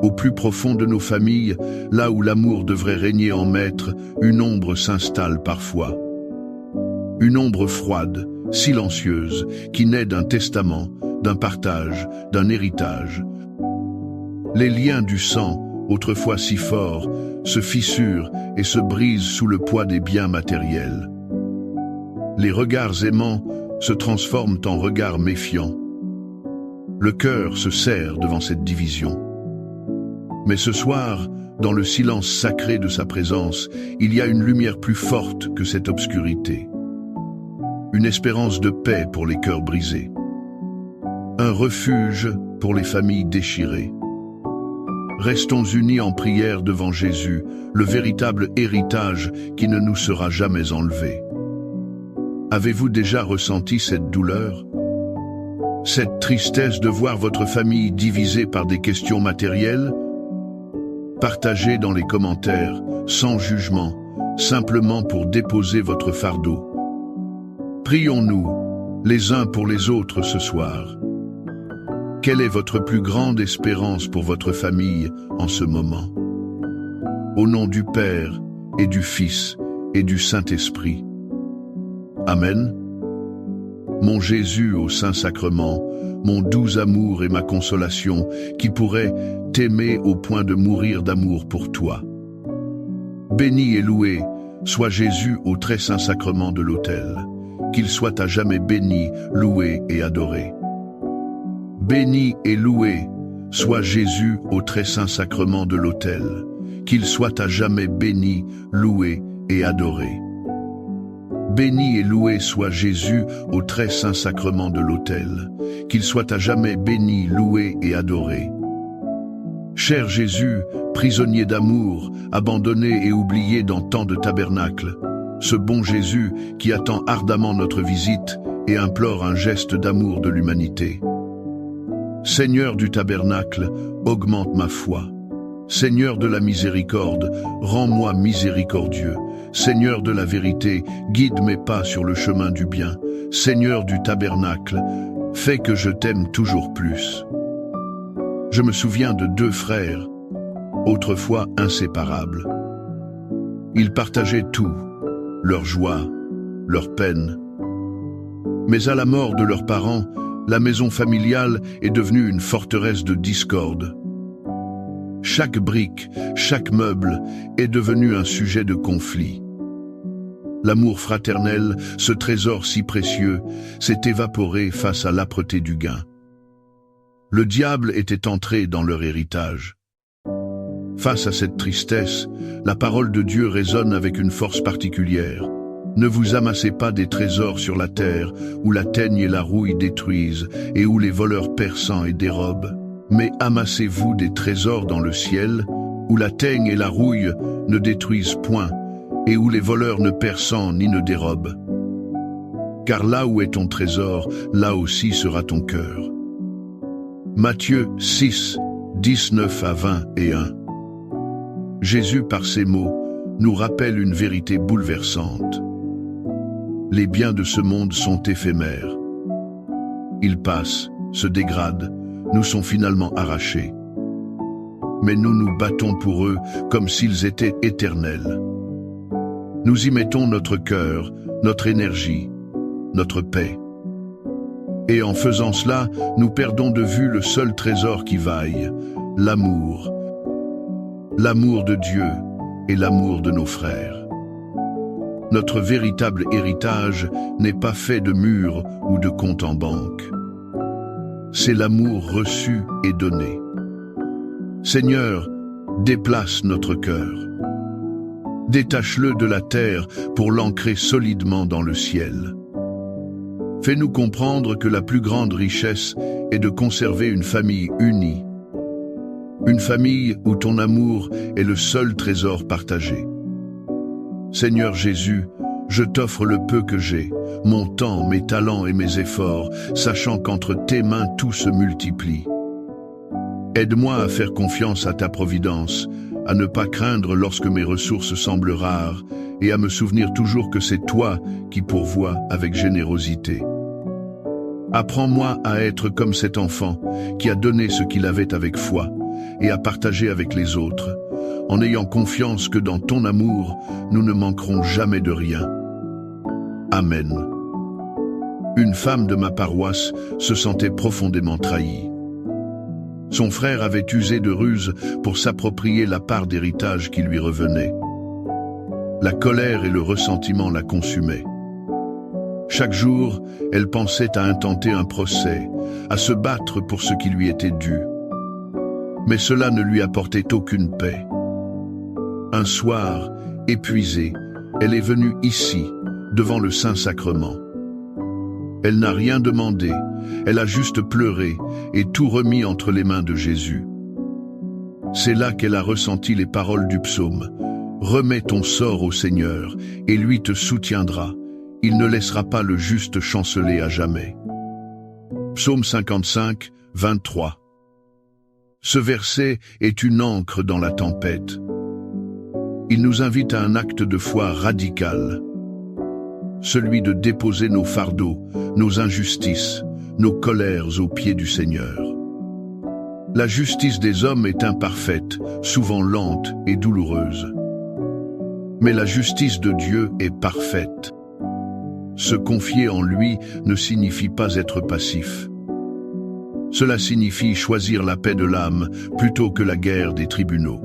Au plus profond de nos familles, là où l'amour devrait régner en maître, une ombre s'installe parfois. Une ombre froide, silencieuse, qui naît d'un testament, d'un partage, d'un héritage. Les liens du sang, autrefois si forts, se fissurent et se brisent sous le poids des biens matériels. Les regards aimants se transforment en regards méfiants. Le cœur se serre devant cette division. Mais ce soir, dans le silence sacré de sa présence, il y a une lumière plus forte que cette obscurité. Une espérance de paix pour les cœurs brisés. Un refuge pour les familles déchirées. Restons unis en prière devant Jésus, le véritable héritage qui ne nous sera jamais enlevé. Avez-vous déjà ressenti cette douleur? Cette tristesse de voir votre famille divisée par des questions matérielles? Partagez dans les commentaires, sans jugement, simplement pour déposer votre fardeau. Prions-nous, les uns pour les autres ce soir. Quelle est votre plus grande espérance pour votre famille en ce moment? Au nom du Père et du Fils et du Saint-Esprit. Amen. Mon Jésus au Saint-Sacrement, mon doux amour et ma consolation, qui pourrait t'aimer au point de mourir d'amour pour toi. Béni et loué soit Jésus au très saint sacrement de l'autel, qu'il soit à jamais béni, loué et adoré. Béni et loué soit Jésus au très saint sacrement de l'autel, qu'il soit à jamais béni, loué et adoré. Béni et loué soit Jésus au très saint sacrement de l'autel, qu'il soit à jamais béni, loué et adoré. Cher Jésus, prisonnier d'amour, abandonné et oublié dans tant de tabernacles, ce bon Jésus qui attend ardemment notre visite et implore un geste d'amour de l'humanité. Seigneur du tabernacle, augmente ma foi. Seigneur de la miséricorde, rends-moi miséricordieux. Seigneur de la vérité, guide mes pas sur le chemin du bien. Seigneur du tabernacle, fais que je t'aime toujours plus. Je me souviens de deux frères, autrefois inséparables. Ils partageaient tout, leur joie, leur peine. Mais à la mort de leurs parents, la maison familiale est devenue une forteresse de discorde. Chaque brique, chaque meuble est devenu un sujet de conflit. L'amour fraternel, ce trésor si précieux, s'est évaporé face à l'âpreté du gain. Le diable était entré dans leur héritage. Face à cette tristesse, la parole de Dieu résonne avec une force particulière. Ne vous amassez pas des trésors sur la terre, où la teigne et la rouille détruisent, et où les voleurs perçant et dérobent. Mais amassez-vous des trésors dans le ciel, où la teigne et la rouille ne détruisent point, et où les voleurs ne perçant ni ne dérobent. Car là où est ton trésor, là aussi sera ton cœur. Matthieu 6, 19 à 20 et 1. Jésus, par ces mots, nous rappelle une vérité bouleversante. Les biens de ce monde sont éphémères. Ils passent, se dégradent, nous sont finalement arrachés. Mais nous nous battons pour eux comme s'ils étaient éternels. Nous y mettons notre cœur, notre énergie, notre paix. Et en faisant cela, nous perdons de vue le seul trésor qui vaille, l'amour. L'amour de Dieu et l'amour de nos frères. Notre véritable héritage n'est pas fait de murs ou de comptes en banque. C'est l'amour reçu et donné. Seigneur, déplace notre cœur. Détache-le de la terre pour l'ancrer solidement dans le ciel. Fais-nous comprendre que la plus grande richesse est de conserver une famille unie. Une famille où ton amour est le seul trésor partagé. Seigneur Jésus, je t'offre le peu que j'ai, mon temps, mes talents et mes efforts, sachant qu'entre tes mains tout se multiplie. Aide-moi à faire confiance à ta providence, à ne pas craindre lorsque mes ressources semblent rares, et à me souvenir toujours que c'est toi qui pourvois avec générosité. Apprends-moi à être comme cet enfant qui a donné ce qu'il avait avec foi, et à partager avec les autres, en ayant confiance que dans ton amour, nous ne manquerons jamais de rien. Amen. Une femme de ma paroisse se sentait profondément trahie. Son frère avait usé de ruse pour s'approprier la part d'héritage qui lui revenait. La colère et le ressentiment la consumaient. Chaque jour, elle pensait à intenter un procès, à se battre pour ce qui lui était dû. Mais cela ne lui apportait aucune paix. Un soir, épuisée, elle est venue ici, devant le Saint-Sacrement. Elle n'a rien demandé, elle a juste pleuré et tout remis entre les mains de Jésus. C'est là qu'elle a ressenti les paroles du psaume. « Remets ton sort au Seigneur, et lui te soutiendra. Il ne laissera pas le juste chanceler à jamais. » Psaume 55, 23. Ce verset est une ancre dans la tempête. Il nous invite à un acte de foi radical. Celui de déposer nos fardeaux, nos injustices, nos colères aux pieds du Seigneur. La justice des hommes est imparfaite, souvent lente et douloureuse. Mais la justice de Dieu est parfaite. Se confier en lui ne signifie pas être passif. Cela signifie choisir la paix de l'âme plutôt que la guerre des tribunaux.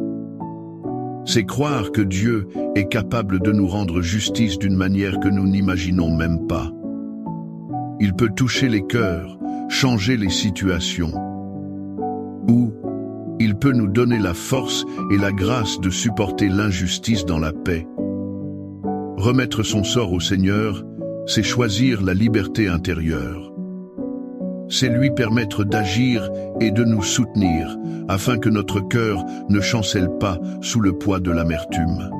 C'est croire que Dieu est capable de nous rendre justice d'une manière que nous n'imaginons même pas. Il peut toucher les cœurs, changer les situations. Ou il peut nous donner la force et la grâce de supporter l'injustice dans la paix. Remettre son sort au Seigneur, c'est choisir la liberté intérieure. C'est lui permettre d'agir et de nous soutenir, afin que notre cœur ne chancelle pas sous le poids de l'amertume.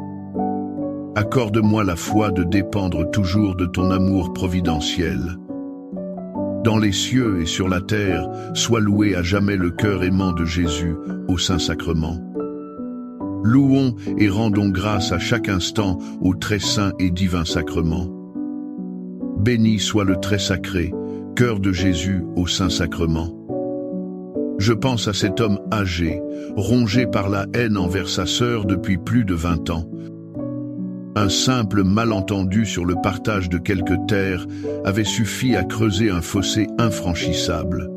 Accorde-moi la foi de dépendre toujours de ton amour providentiel. Dans les cieux et sur la terre, soit loué à jamais le cœur aimant de Jésus au Saint-Sacrement. Louons et rendons grâce à chaque instant au très saint et divin sacrement. Béni soit le très sacré, cœur de Jésus au Saint-Sacrement. Je pense à cet homme âgé, rongé par la haine envers sa sœur depuis plus de 20 ans. Un simple malentendu sur le partage de quelques terres avait suffi à creuser un fossé infranchissable.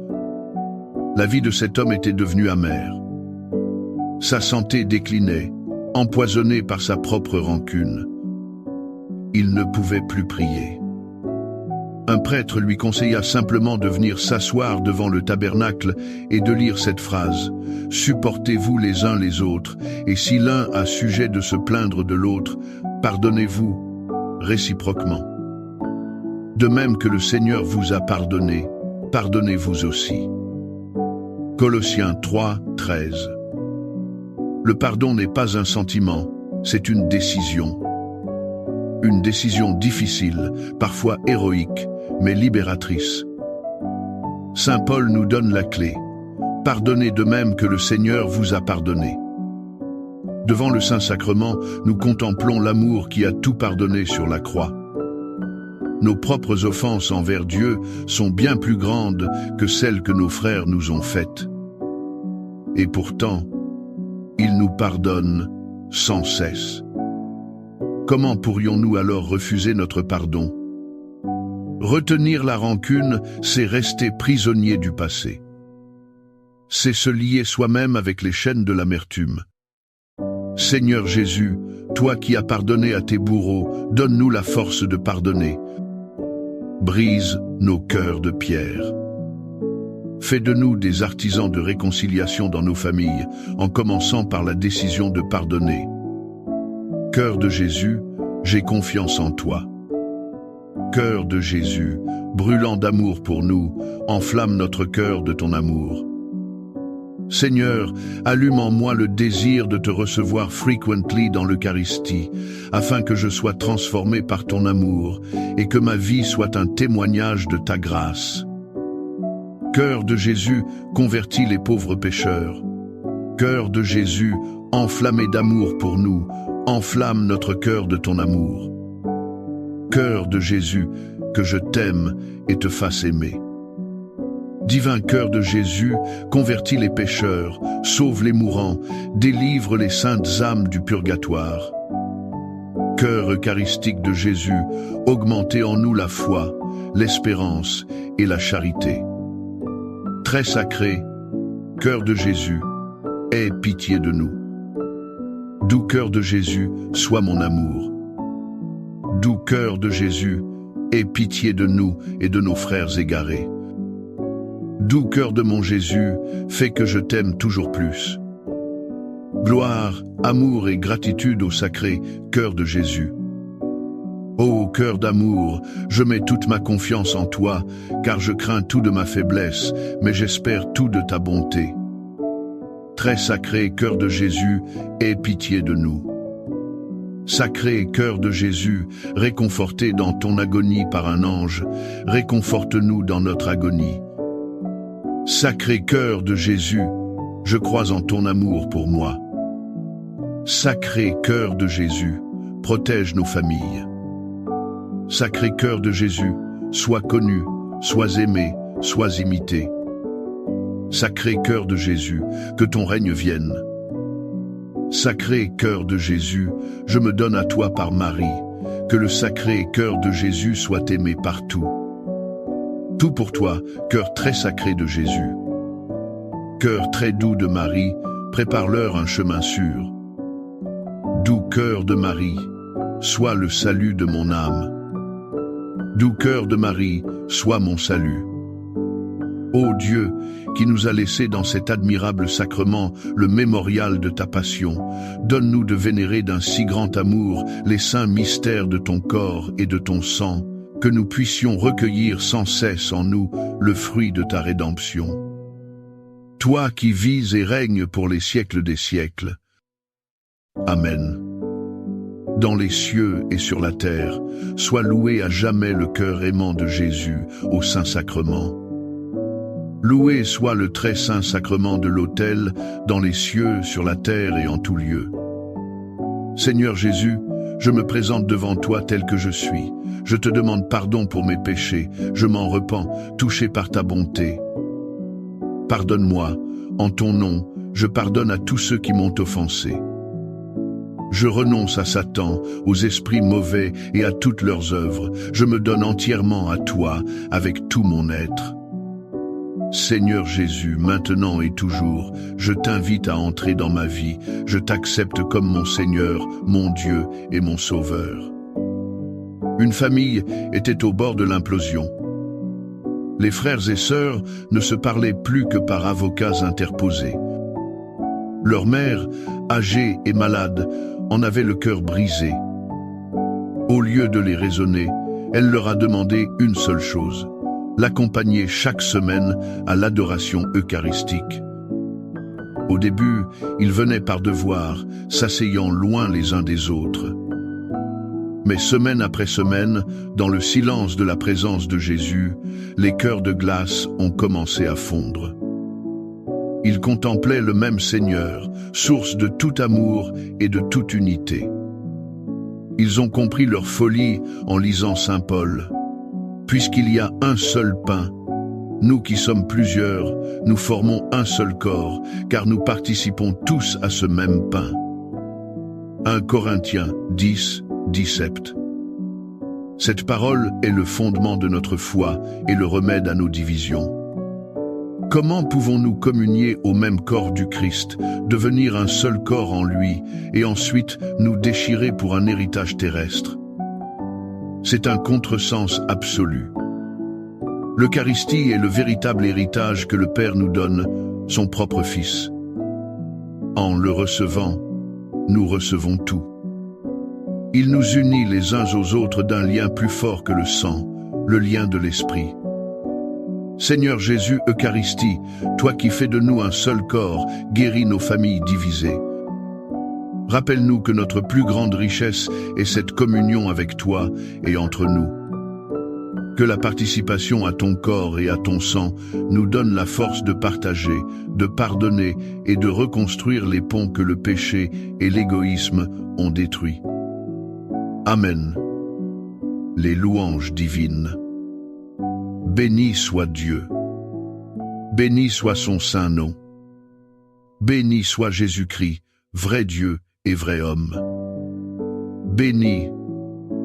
La vie de cet homme était devenue amère. Sa santé déclinait, empoisonnée par sa propre rancune. Il ne pouvait plus prier. Un prêtre lui conseilla simplement de venir s'asseoir devant le tabernacle et de lire cette phrase « Supportez-vous les uns les autres, et si l'un a sujet de se plaindre de l'autre, pardonnez-vous réciproquement. De même que le Seigneur vous a pardonné, pardonnez-vous aussi. » Colossiens 3, 13. Le pardon n'est pas un sentiment, c'est une décision. Une décision difficile, parfois héroïque, mais libératrice. Saint Paul nous donne la clé. Pardonnez de même que le Seigneur vous a pardonné. Devant le Saint-Sacrement, nous contemplons l'amour qui a tout pardonné sur la croix. Nos propres offenses envers Dieu sont bien plus grandes que celles que nos frères nous ont faites. Et pourtant, il nous pardonne sans cesse. Comment pourrions-nous alors refuser notre pardon? Retenir la rancune, c'est rester prisonnier du passé. C'est se lier soi-même avec les chaînes de l'amertume. Seigneur Jésus, toi qui as pardonné à tes bourreaux, donne-nous la force de pardonner. Brise nos cœurs de pierre. Fais de nous des artisans de réconciliation dans nos familles, en commençant par la décision de pardonner. Cœur de Jésus, j'ai confiance en toi. Cœur de Jésus, brûlant d'amour pour nous, enflamme notre cœur de ton amour. Seigneur, allume en moi le désir de te recevoir frequently dans l'Eucharistie, afin que je sois transformé par ton amour et que ma vie soit un témoignage de ta grâce. Cœur de Jésus, convertis les pauvres pécheurs. Cœur de Jésus, enflammé d'amour pour nous, enflamme notre cœur de ton amour. Cœur de Jésus, que je t'aime et te fasse aimer. Divin cœur de Jésus, convertis les pécheurs, sauve les mourants, délivre les saintes âmes du purgatoire. Cœur eucharistique de Jésus, augmentez en nous la foi, l'espérance et la charité. Très sacré, cœur de Jésus, aie pitié de nous. Doux cœur de Jésus, sois mon amour. Doux cœur de Jésus, aie pitié de nous et de nos frères égarés. Doux cœur de mon Jésus, fais que je t'aime toujours plus. Gloire, amour et gratitude au sacré cœur de Jésus. Ô cœur d'amour, je mets toute ma confiance en toi, car je crains tout de ma faiblesse, mais j'espère tout de ta bonté. Très sacré cœur de Jésus, aie pitié de nous. Sacré cœur de Jésus, réconforté dans ton agonie par un ange, réconforte-nous dans notre agonie. Sacré cœur de Jésus, je crois en ton amour pour moi. Sacré cœur de Jésus, protège nos familles. Sacré cœur de Jésus, sois connu, sois aimé, sois imité. Sacré cœur de Jésus, que ton règne vienne. Sacré cœur de Jésus, je me donne à toi par Marie, que le sacré cœur de Jésus soit aimé partout. Tout pour toi, cœur très sacré de Jésus. Cœur très doux de Marie, prépare-leur un chemin sûr. Doux cœur de Marie, sois le salut de mon âme. Doux cœur de Marie, sois mon salut. Ô Dieu, qui nous a laissé dans cet admirable sacrement le mémorial de ta passion, donne-nous de vénérer d'un si grand amour les saints mystères de ton corps et de ton sang, que nous puissions recueillir sans cesse en nous le fruit de ta rédemption. Toi qui vis et règnes pour les siècles des siècles. Amen. Dans les cieux et sur la terre, soit loué à jamais le cœur aimant de Jésus au Saint-Sacrement. Loué soit le très saint sacrement de l'autel, dans les cieux, sur la terre et en tout lieu. Seigneur Jésus, je me présente devant toi tel que je suis. Je te demande pardon pour mes péchés, je m'en repens, touché par ta bonté. Pardonne-moi, en ton nom, je pardonne à tous ceux qui m'ont offensé. Je renonce à Satan, aux esprits mauvais et à toutes leurs œuvres. Je me donne entièrement à toi, avec tout mon être. Seigneur Jésus, maintenant et toujours, je t'invite à entrer dans ma vie. Je t'accepte comme mon Seigneur, mon Dieu et mon Sauveur. Une famille était au bord de l'implosion. Les frères et sœurs ne se parlaient plus que par avocats interposés. Leur mère, âgée et malade, en avait le cœur brisé. Au lieu de les raisonner, elle leur a demandé une seule chose: l'accompagner chaque semaine à l'adoration eucharistique. Au début, ils venaient par devoir, s'asseyant loin les uns des autres. Mais semaine après semaine, dans le silence de la présence de Jésus, les cœurs de glace ont commencé à fondre. Ils contemplaient le même Seigneur, source de tout amour et de toute unité. Ils ont compris leur folie en lisant Saint Paul. Puisqu'il y a un seul pain, nous qui sommes plusieurs, nous formons un seul corps, car nous participons tous à ce même pain. 1 Corinthiens 10, 17. Cette parole est le fondement de notre foi et le remède à nos divisions. Comment pouvons-nous communier au même corps du Christ, devenir un seul corps en lui, et ensuite nous déchirer pour un héritage terrestre? C'est un contresens absolu. L'Eucharistie est le véritable héritage que le Père nous donne, son propre Fils. En le recevant, nous recevons tout. Il nous unit les uns aux autres d'un lien plus fort que le sang, le lien de l'Esprit. Seigneur Jésus, Eucharistie, toi qui fais de nous un seul corps, guéris nos familles divisées. Rappelle-nous que notre plus grande richesse est cette communion avec toi et entre nous. Que la participation à ton corps et à ton sang nous donne la force de partager, de pardonner et de reconstruire les ponts que le péché et l'égoïsme ont détruits. Amen. Les louanges divines. Béni soit Dieu. Béni soit son saint nom. Béni soit Jésus-Christ, vrai Dieu et vrai homme. Béni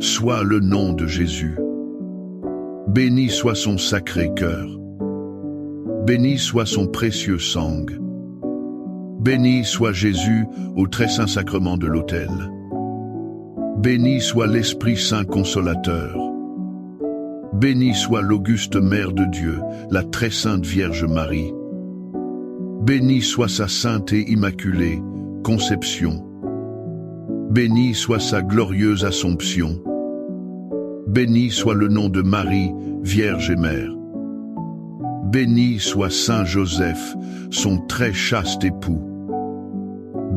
soit le nom de Jésus. Béni soit son sacré cœur. Béni soit son précieux sang. Béni soit Jésus au très saint sacrement de l'autel. Béni soit l'Esprit Saint consolateur. Béni soit l'auguste Mère de Dieu, la très sainte Vierge Marie. Béni soit sa sainte et immaculée conception. Béni soit sa glorieuse Assomption. Béni soit le nom de Marie, Vierge et Mère. Béni soit Saint Joseph, son très chaste époux.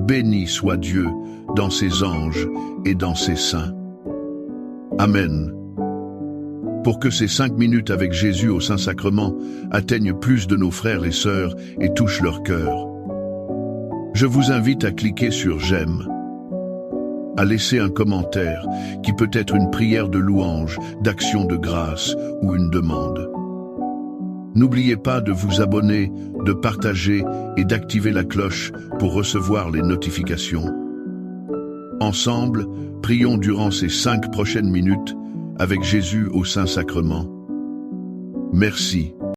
Béni soit Dieu dans ses anges et dans ses saints. Amen. Pour que ces 5 minutes avec Jésus au Saint-Sacrement atteignent plus de nos frères et sœurs et touchent leur cœur, je vous invite à cliquer sur j'aime, à laisser un commentaire qui peut être une prière de louange, d'action de grâce ou une demande. N'oubliez pas de vous abonner, de partager et d'activer la cloche pour recevoir les notifications. Ensemble, prions durant ces 5 prochaines minutes avec Jésus au Saint-Sacrement. Merci.